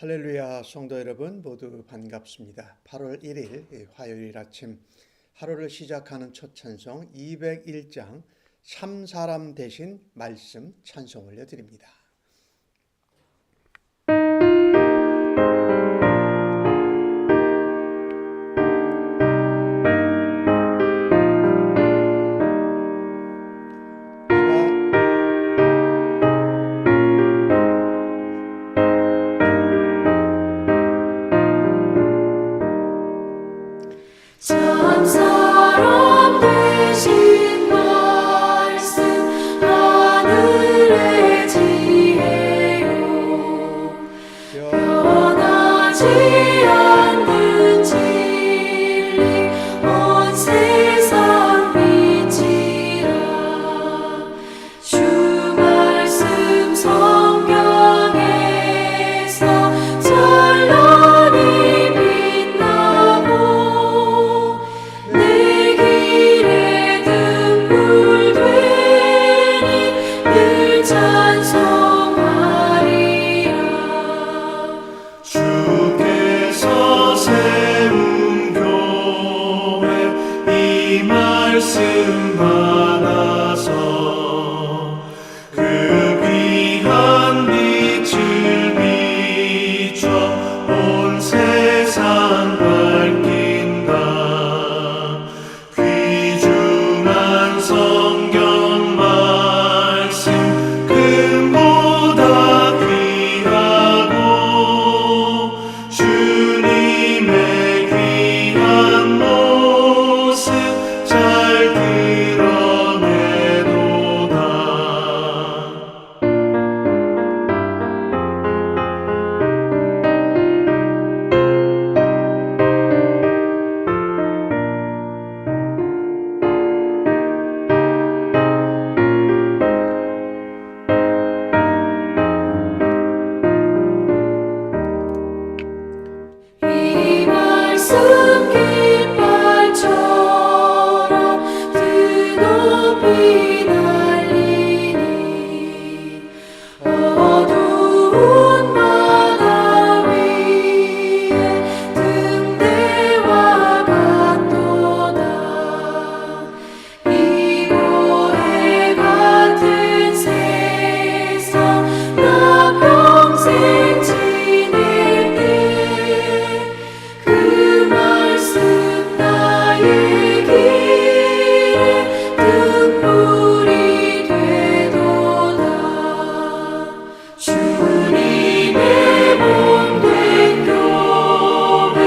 할렐루야 성도 여러분 모두 반갑습니다. 8월 1일 화요일 아침 하루를 시작하는 첫 찬송 201장 참사람 대신 말씀 찬송 올려드립니다. 참사람 대신 말씀 하늘의 지혜요 변하지 않는 진리 온 세상 빛이라 주 말씀 성경에서 찬란히 빛나고 내 길에 등불 되니 늘 찬송하리라. 주께서 세운 교회 이 말씀 받아서 그 귀한 빛을 비춰 온 세상 밝힌다. 귀중한 성경 말씀 금보다 귀하고 주님의 귀한 모습 잘 드러내도다. 이 말씀 깃발처럼 드높이 날리니 어두운 바다 위에 등대와 같도다. 이고에 같은 세상 나 평생 지낼 때 그 말씀 나의 길에 등불이 되도다. 주님의 몸된 교회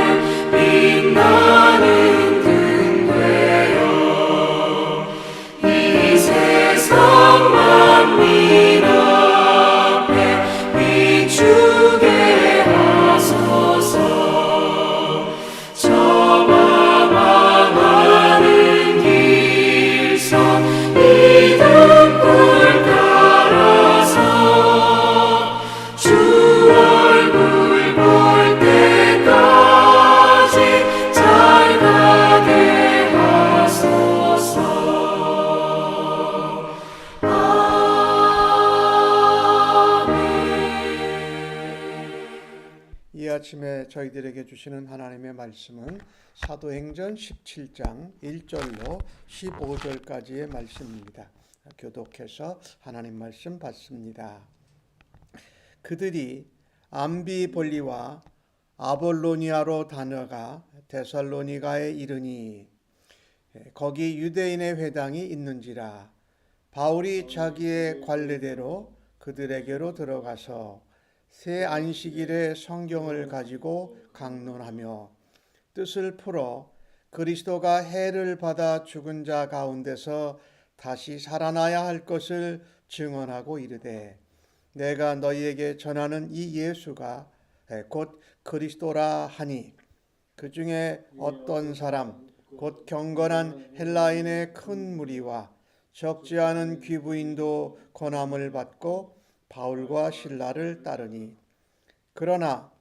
빛나는 등 되어 이 세상 만민 앞에 비추게 하소서. 저만 망하는 길선 이 등불 따라서 주 얼굴 볼 때까지 잘 가게 하소서. 이 아침에 저희들에게 주시는 하나님의 말씀은 사도행전 17장 1절로 15절까지의 말씀입니다. 교독해서 하나님 말씀 받습니다. 그들이 암비볼리와 아볼로니아로 다녀가 데살로니가에 이르니 거기 유대인의 회당이 있는지라. 바울이 자기의 관례대로 그들에게로 들어가서 새 안식일에 성경을 가지고 강론하며 뜻을 풀어 그리스도가 해를 받아 죽은 자 가운데서 다시 살아나야 할 것을 증언하고 이르되 내가 너희에게 전하는 이 예수가 곧 그리스도라 하니 그 중에 어떤 사람 곧 경건한 헬라인의 큰 무리와 적지 않은 귀부인도 권함을 받고 바울과 실라를 따르니 그러나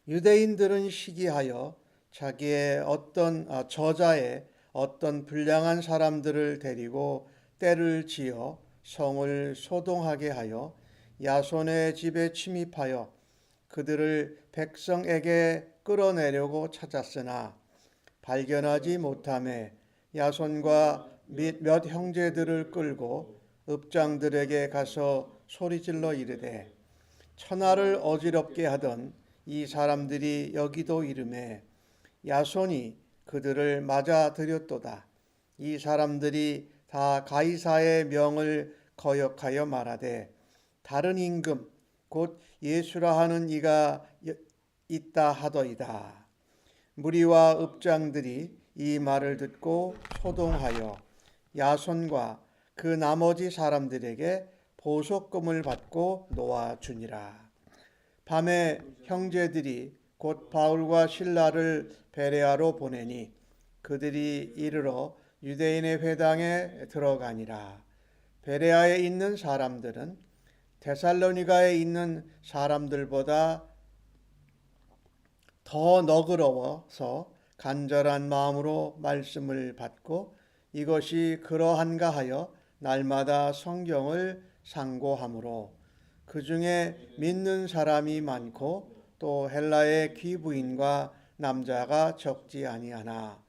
유대인들은 시기하여 자기의 어떤 저자의 어떤 불량한 사람들을 데리고 때를 지어 성을 소동하게 하여 야손의 집에 침입하여 그들을 백성에게 끌어내려고 찾았으나 발견하지 못하매 야손과 및 몇 형제들을 끌고 읍장들에게 가서 소리질러 이르되 천하를 어지럽게 하던 이 사람들이 여기도 이르매 야손이 그들을 맞아들였도다. 이 사람들이 다 가이사의 명을 거역하여 말하되 다른 임금 곧 예수라 하는 이가 있다 하더이다. 무리와 읍장들이 이 말을 듣고 소동하여 야손과 그 나머지 사람들에게 보석금을 받고 놓아주니라. 밤에 형제들이 곧 바울과 실라를 베레아로 보내니 그들이 이르러 유대인의 회당에 들어가니라. 베레아에 있는 사람들은 데살로니가에 있는 사람들보다 더 너그러워서 간절한 마음으로 말씀을 받고 이것이 그러한가 하여 날마다 성경을 상고하므로 그 중에 믿는 사람이 많고 또 헬라의 귀부인과 남자가 적지 아니하나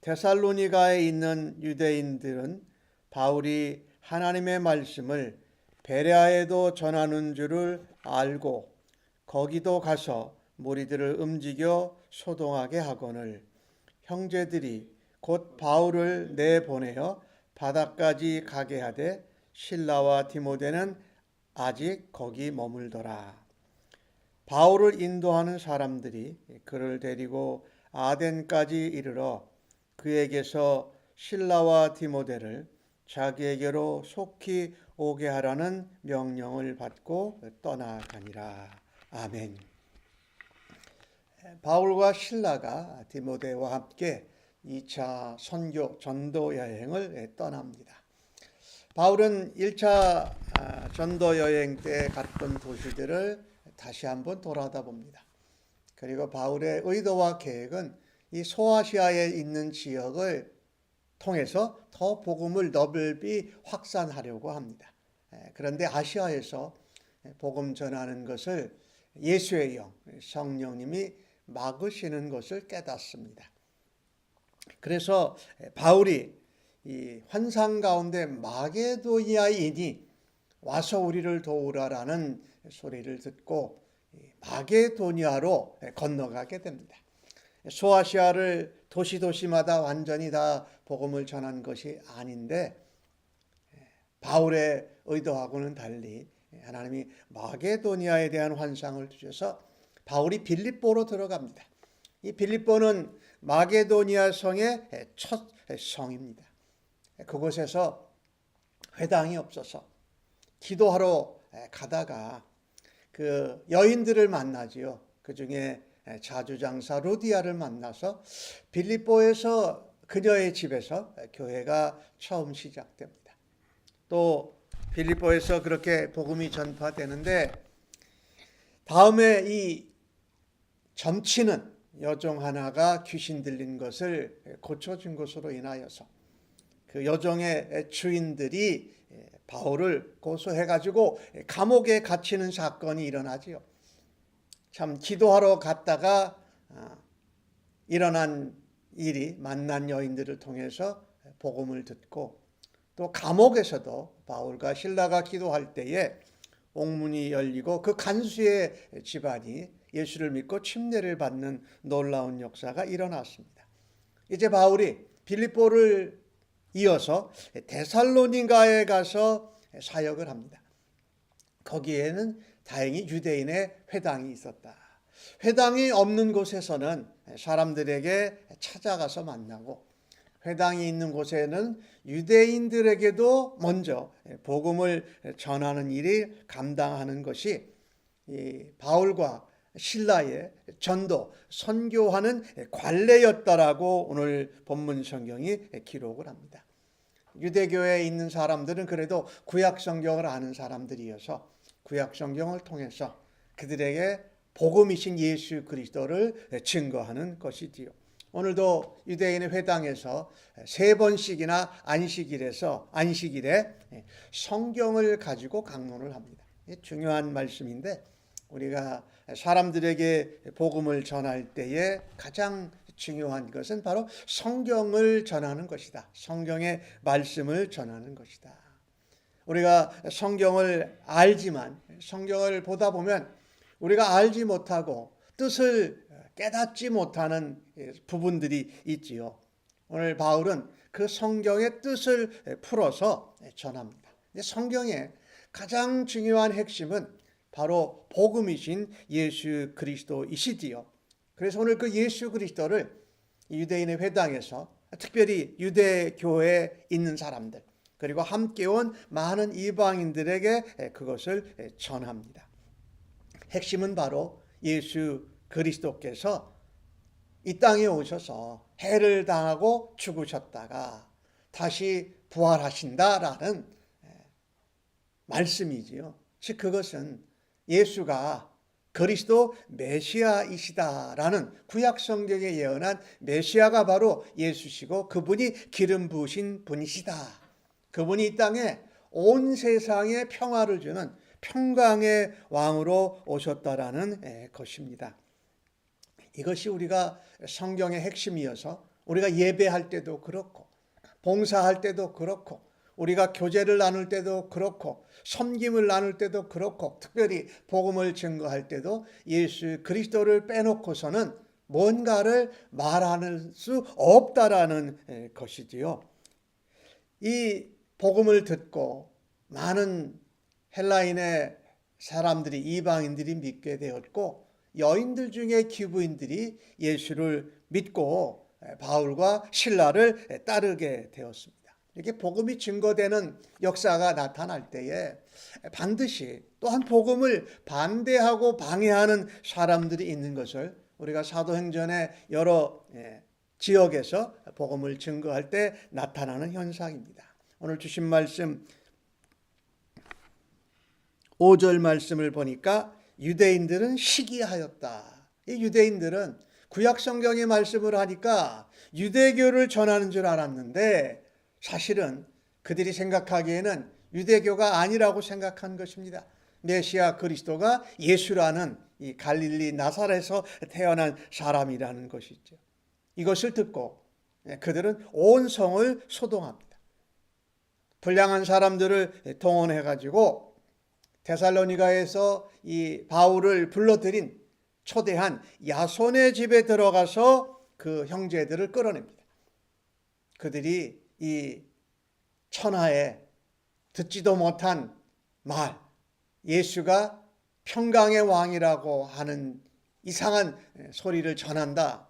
데살로니가에 있는 유대인들은 바울이 하나님의 말씀을 베레아에도 전하는 줄을 알고 거기도 가서 무리들을 움직여 소동하게 하거늘 형제들이 곧 바울을 내보내어 바다까지 가게 하되 실라와 디모데는 아직 거기 머물더라. 바울을 인도하는 사람들이 그를 데리고 아덴까지 이르러 그에게서 실라와 디모데를 자기에게로 속히 오게 하라는 명령을 받고 떠나가니라. 아멘. 바울과 실라가 디모데와 함께 2차 선교 전도 여행을 떠납니다. 바울은 1차 전도 여행 때 갔던 도시들을 다시 한번 돌아다 봅니다. 그리고 바울의 의도와 계획은 이 소아시아에 있는 지역을 통해서 더 복음을 넓이 확산하려고 합니다. 그런데 아시아에서 복음 전하는 것을 예수의 영, 성령님이 막으시는 것을 깨닫습니다. 그래서 바울이 이 환상 가운데 마게도니아인이 와서 우리를 도우라라는 소리를 듣고 마게도니아로 건너가게 됩니다. 소아시아를 도시마다 완전히 다 복음을 전한 것이 아닌데 바울의 의도하고는 달리 하나님이 마게도니아에 대한 환상을 주셔서 바울이 빌립보로 들어갑니다. 이 빌립보는 마게도니아 성의 첫 성입니다. 그곳에서 회당이 없어서 기도하러 가다가 그 여인들을 만나지요. 그 중에 자주장사 루디아를 만나서 빌립보에서 그녀의 집에서 교회가 처음 시작됩니다. 또 빌립보에서 그렇게 복음이 전파되는데 다음에 이 점치는 여종 하나가 귀신 들린 것을 고쳐준 것으로 인하여서 그 여종의 주인들이 바울을 고소해가지고 감옥에 갇히는 사건이 일어나지요. 참 기도하러 갔다가 일어난 일이 만난 여인들을 통해서 복음을 듣고 또 감옥에서도 바울과 실라가 기도할 때에 옥문이 열리고 그 간수의 집안이 예수를 믿고 침례를 받는 놀라운 역사가 일어났습니다. 이제 바울이 빌립보를 이어서 데살로니가에 가서 사역을 합니다. 거기에는 다행히 유대인의 회당이 있었다. 회당이 없는 곳에서는 사람들에게 찾아가서 만나고 회당이 있는 곳에는 유대인들에게도 먼저 복음을 전하는 일이 감당하는 것이 이 바울과 신라의 전도, 선교하는 관례였다라고 오늘 본문 성경이 기록을 합니다. 유대교회에 있는 사람들은 그래도 구약 성경을 아는 사람들이어서 구약 성경을 통해서 그들에게 복음이신 예수 그리스도를 증거하는 것이지요. 오늘도 유대인의 회당에서 3번씩이나 안식일에 성경을 가지고 강론을 합니다. 중요한 말씀인데 우리가 사람들에게 복음을 전할 때에 가장 중요한 것은 바로 성경을 전하는 것이다. 성경의 말씀을 전하는 것이다. 우리가 성경을 알지만 성경을 보다 보면 우리가 알지 못하고 뜻을 깨닫지 못하는 부분들이 있지요. 오늘 바울은 그 성경의 뜻을 풀어서 전합니다. 성경의 가장 중요한 핵심은 바로 복음이신 예수 그리스도이시지요. 그래서 오늘 그 예수 그리스도를 유대인의 회당에서 특별히 유대교회에 있는 사람들 그리고 함께 온 많은 이방인들에게 그것을 전합니다. 핵심은 바로 예수 그리스도께서 이 땅에 오셔서 해를 당하고 죽으셨다가 다시 부활하신다라는 말씀이지요. 즉 그것은 예수가 그리스도 메시아이시다라는 구약 성경에 예언한 메시아가 바로 예수시고 그분이 기름 부으신 분이시다. 그분이 이 땅에 온 세상에 평화를 주는 평강의 왕으로 오셨다라는 것입니다. 이것이 우리가 성경의 핵심이어서 우리가 예배할 때도 그렇고 봉사할 때도 그렇고 우리가 교제를 나눌 때도 그렇고 섬김을 나눌 때도 그렇고 특별히 복음을 증거할 때도 예수 그리스도를 빼놓고서는 뭔가를 말할 수 없다라는 것이지요. 이 복음을 듣고 많은 헬라인의 사람들이 이방인들이 믿게 되었고 여인들 중에 기브인들이 예수를 믿고 바울과 실라를 따르게 되었습니다. 이렇게 복음이 증거되는 역사가 나타날 때에 반드시 또한 복음을 반대하고 방해하는 사람들이 있는 것을 우리가 사도행전의 여러 지역에서 복음을 증거할 때 나타나는 현상입니다. 오늘 주신 말씀 5절 말씀을 보니까 유대인들은 시기하였다. 이 유대인들은 구약 성경의 말씀을 하니까 유대교를 전하는 줄 알았는데 사실은 그들이 생각하기에는 유대교가 아니라고 생각한 것입니다. 메시아 그리스도가 예수라는 이 갈릴리 나사렛에서 태어난 사람이라는 것이죠. 이것을 듣고 그들은 온 성을 소동합니다. 불량한 사람들을 동원해가지고 데살로니가에서 이 바울을 불러들인 초대한 야손의 집에 들어가서 그 형제들을 끌어냅니다. 그들이 이 천하에 듣지도 못한 말, 예수가 평강의 왕이라고 하는 이상한 소리를 전한다.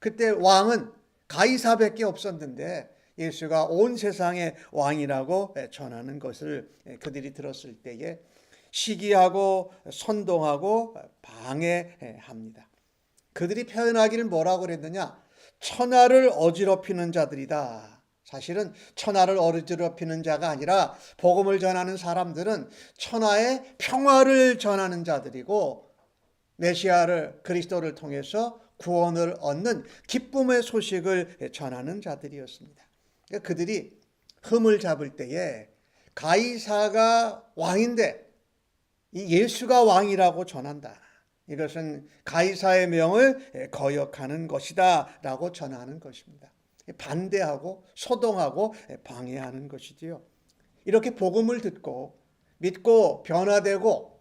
그때 왕은 가이사밖에 없었는데 예수가 온 세상의 왕이라고 전하는 것을 그들이 들었을 때에 시기하고 선동하고 방해합니다. 그들이 표현하기를 뭐라고 그랬느냐? 천하를 어지럽히는 자들이다. 사실은 천하를 어지럽히는 자가 아니라 복음을 전하는 사람들은 천하의 평화를 전하는 자들이고 메시아를 그리스도를 통해서 구원을 얻는 기쁨의 소식을 전하는 자들이었습니다. 그들이 흠을 잡을 때에 가이사가 왕인데 이 예수가 왕이라고 전한다. 이것은 가이사의 명을 거역하는 것이다 라고 전하는 것입니다. 반대하고 소동하고 방해하는 것이지요. 이렇게 복음을 듣고 믿고 변화되고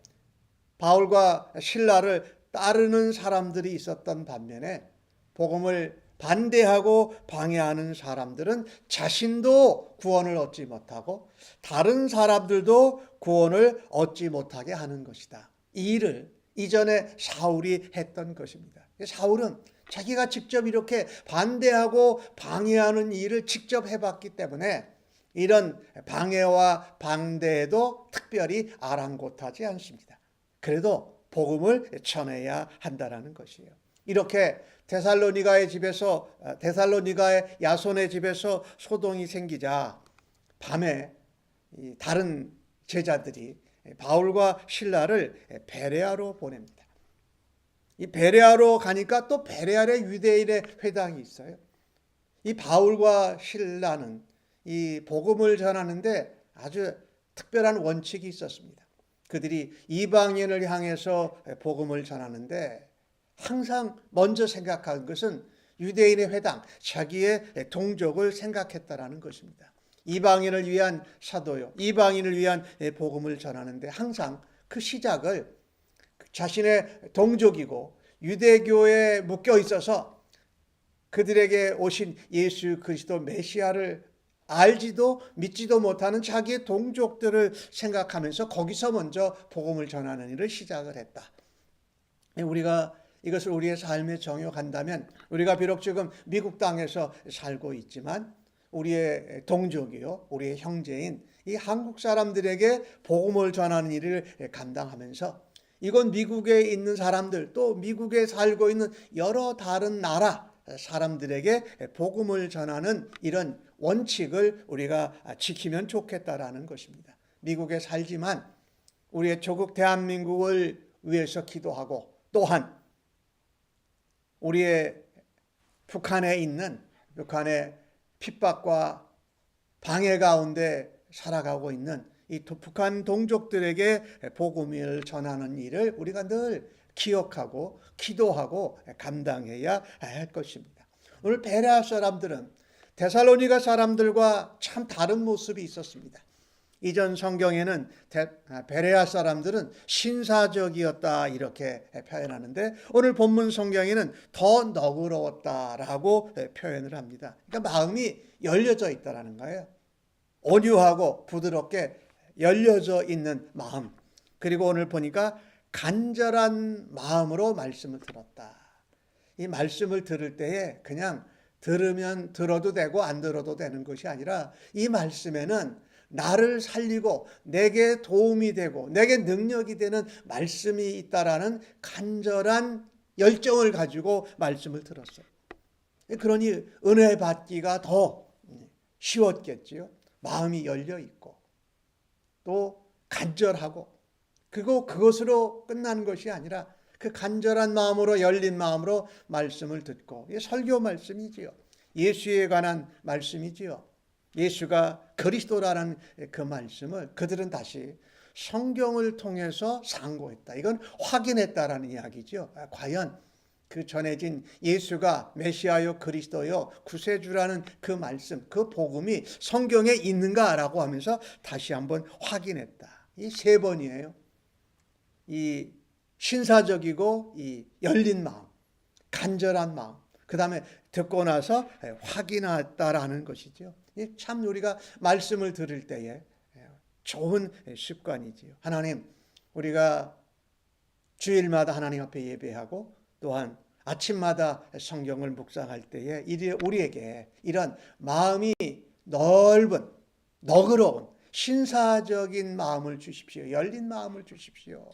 바울과 실라를 따르는 사람들이 있었던 반면에 복음을 반대하고 방해하는 사람들은 자신도 구원을 얻지 못하고 다른 사람들도 구원을 얻지 못하게 하는 것이다. 이 일을 이전에 사울이 했던 것입니다. 사울은 자기가 직접 이렇게 반대하고 방해하는 일을 직접 해봤기 때문에 이런 방해와 방대에도 특별히 아랑곳하지 않습니다. 그래도 복음을 전해야 한다는 것이에요. 이렇게 데살로니가의 야손의 집에서 소동이 생기자 밤에 다른 제자들이 바울과 실라를 베레아로 보냅니다. 이 베레아로 가니까 또 베레아의 유대인의 회당이 있어요. 이 바울과 실라는 이 복음을 전하는데 아주 특별한 원칙이 있었습니다. 그들이 이방인을 향해서 복음을 전하는데 항상 먼저 생각한 것은 유대인의 회당, 자기의 동족을 생각했다라는 것입니다. 이방인을 위한 사도요, 이방인을 위한 복음을 전하는데 항상 그 시작을 자신의 동족이고 유대교에 묶여 있어서 그들에게 오신 예수 그리스도 메시아를 알지도 믿지도 못하는 자기의 동족들을 생각하면서 거기서 먼저 복음을 전하는 일을 시작을 했다. 우리가 이것을 우리의 삶에 적용한다면 우리가 비록 지금 미국 땅에서 살고 있지만 우리의 동족이요, 우리의 형제인 이 한국 사람들에게 복음을 전하는 일을 감당하면서 이건 미국에 있는 사람들 또 미국에 살고 있는 여러 다른 나라 사람들에게 복음을 전하는 이런 원칙을 우리가 지키면 좋겠다라는 것입니다. 미국에 살지만 우리의 조국 대한민국을 위해서 기도하고 또한 우리의 북한에 있는 북한의 핍박과 방해 가운데 살아가고 있는 이 북한 동족들에게 복음을 전하는 일을 우리가 늘 기억하고 기도하고 감당해야 할 것입니다. 오늘 베레아 사람들은 데살로니가 사람들과 참 다른 모습이 있었습니다. 이전 성경에는 베레아 사람들은 신사적이었다 이렇게 표현하는데 오늘 본문 성경에는 더 너그러웠다라고 표현을 합니다. 그러니까 마음이 열려져 있다라는 거예요. 온유하고 부드럽게 열려져 있는 마음. 그리고 오늘 보니까 간절한 마음으로 말씀을 들었다. 이 말씀을 들을 때에 그냥 들으면 들어도 되고 안 들어도 되는 것이 아니라 이 말씀에는 나를 살리고 내게 도움이 되고 내게 능력이 되는 말씀이 있다라는 간절한 열정을 가지고 말씀을 들었어요. 그러니 은혜 받기가 더 쉬웠겠지요. 마음이 열려 있고 또 간절하고 그리고 그것으로 끝나는 것이 아니라 그 간절한 마음으로 열린 마음으로 말씀을 듣고 이게 설교 말씀이지요. 예수에 관한 말씀이지요. 예수가 그리스도라는 그 말씀을 그들은 다시 성경을 통해서 상고했다. 이건 확인했다라는 이야기죠. 과연 그 전해진 예수가 메시아요 그리스도요 구세주라는 그 말씀, 그 복음이 성경에 있는가라고 하면서 다시 한번 확인했다. 이 세 번이에요. 이 신사적이고 이 열린 마음, 간절한 마음, 그 다음에 듣고 나서 확인했다라는 것이죠. 참 우리가 말씀을 들을 때에 좋은 습관이지요. 하나님, 우리가 주일마다 하나님 앞에 예배하고 또한 아침마다 성경을 묵상할 때에 우리에게 이런 마음이 넓은 너그러운 신사적인 마음을 주십시오. 열린 마음을 주십시오.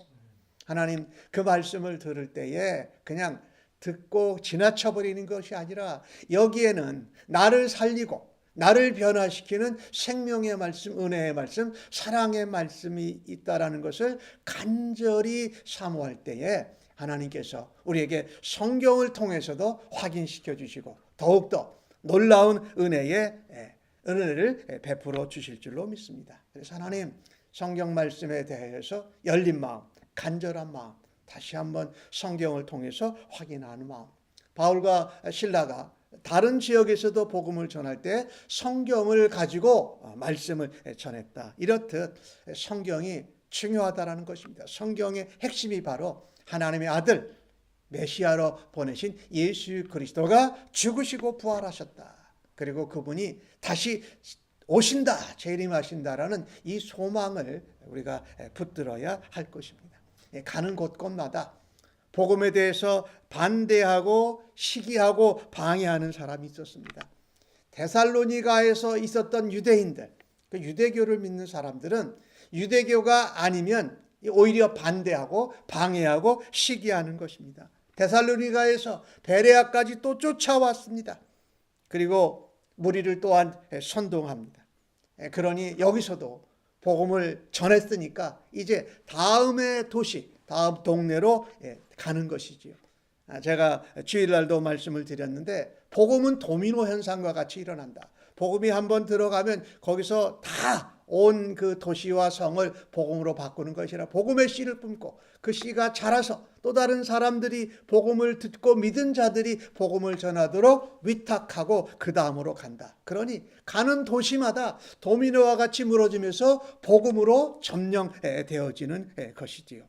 하나님, 그 말씀을 들을 때에 그냥 듣고 지나쳐버리는 것이 아니라 여기에는 나를 살리고 나를 변화시키는 생명의 말씀, 은혜의 말씀, 사랑의 말씀이 있다라는 것을 간절히 사모할 때에 하나님께서 우리에게 성경을 통해서도 확인시켜 주시고 더욱더 놀라운 은혜를 베풀어 주실 줄로 믿습니다. 그래서 하나님, 성경 말씀에 대해서 열린 마음, 간절한 마음, 다시 한번 성경을 통해서 확인하는 마음. 바울과 실라가 다른 지역에서도 복음을 전할 때 성경을 가지고 말씀을 전했다. 이렇듯 성경이 중요하다라는 것입니다. 성경의 핵심이 바로 하나님의 아들 메시아로 보내신 예수 그리스도가 죽으시고 부활하셨다. 그리고 그분이 다시 오신다, 재림하신다라는 이 소망을 우리가 붙들어야 할 것입니다. 가는 곳곳마다 복음에 대해서 반대하고 시기하고 방해하는 사람이 있었습니다. 데살로니가에서 있었던 유대인들, 그 유대교를 믿는 사람들은 유대교가 아니면 오히려 반대하고 방해하고 시기하는 것입니다. 데살로니가에서 베레아까지 또 쫓아왔습니다. 그리고 무리를 또한 선동합니다. 그러니 여기서도 복음을 전했으니까 이제 다음의 도시, 다음 동네로 가는 것이지요. 제가 주일날도 말씀을 드렸는데 복음은 도미노 현상과 같이 일어난다. 복음이 한번 들어가면 거기서 다 온 그 도시와 성을 복음으로 바꾸는 것이라 복음의 씨를 뿜고 그 씨가 자라서 또 다른 사람들이 복음을 듣고 믿은 자들이 복음을 전하도록 위탁하고 그 다음으로 간다. 그러니 가는 도시마다 도미노와 같이 무너지면서 복음으로 점령되어지는 것이지요.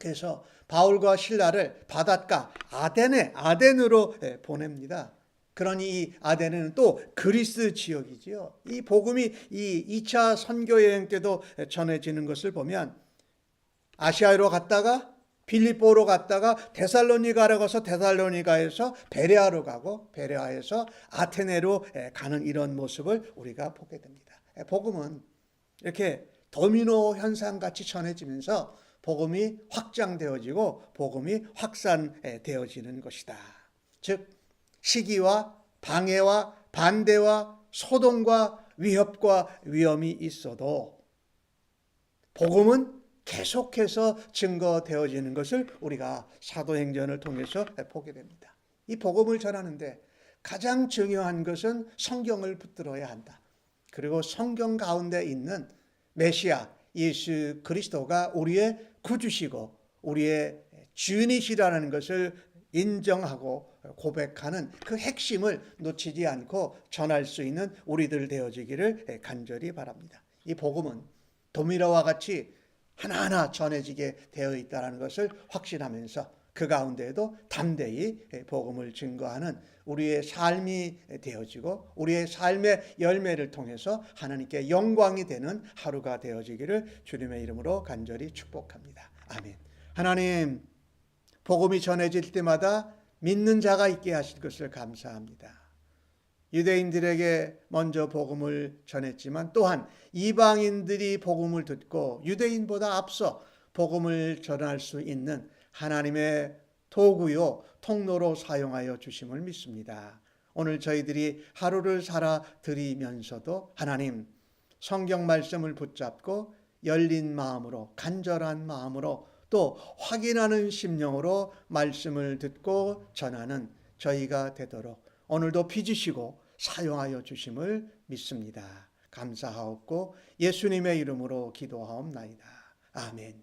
그래서 바울과 실라를 바닷가 아덴으로 보냅니다. 그러니 이 아덴은 또 그리스 지역이지요. 이 복음이 이 2차 선교 여행 때도 전해지는 것을 보면 아시아로 갔다가 빌립보로 갔다가 데살로니가로 가서 데살로니가에서 베레아로 가고 베레아에서 아테네로 가는 이런 모습을 우리가 보게 됩니다. 복음은 이렇게 도미노 현상같이 전해지면서 복음이 확장되어지고 복음이 확산되어지는 것이다. 즉 시기와 방해와 반대와 소동과 위협과 위험이 있어도 복음은 계속해서 증거되어지는 것을 우리가 사도행전을 통해서 보게 됩니다. 이 복음을 전하는데 가장 중요한 것은 성경을 붙들어야 한다. 그리고 성경 가운데 있는 메시아 예수 그리스도가 우리의 구주시고 우리의 주인이시라는 것을 인정하고 고백하는 그 핵심을 놓치지 않고 전할 수 있는 우리들 되어지기를 간절히 바랍니다. 이 복음은 도미노와 같이 하나하나 전해지게 되어 있다는 것을 확신하면서 그 가운데에도 담대히 복음을 증거하는 우리의 삶이 되어지고 우리의 삶의 열매를 통해서 하나님께 영광이 되는 하루가 되어지기를 주님의 이름으로 간절히 축복합니다. 아멘. 하나님, 복음이 전해질 때마다 믿는 자가 있게 하실 것을 감사합니다. 유대인들에게 먼저 복음을 전했지만 또한 이방인들이 복음을 듣고 유대인보다 앞서 복음을 전할 수 있는 하나님의 도구요 통로로 사용하여 주심을 믿습니다. 오늘 저희들이 하루를 살아 드리면서도 하나님 성경 말씀을 붙잡고 열린 마음으로 간절한 마음으로 또 확인하는 심령으로 말씀을 듣고 전하는 저희가 되도록 오늘도 빚으시고 사용하여 주심을 믿습니다. 감사하옵고 예수님의 이름으로 기도하옵나이다. 아멘.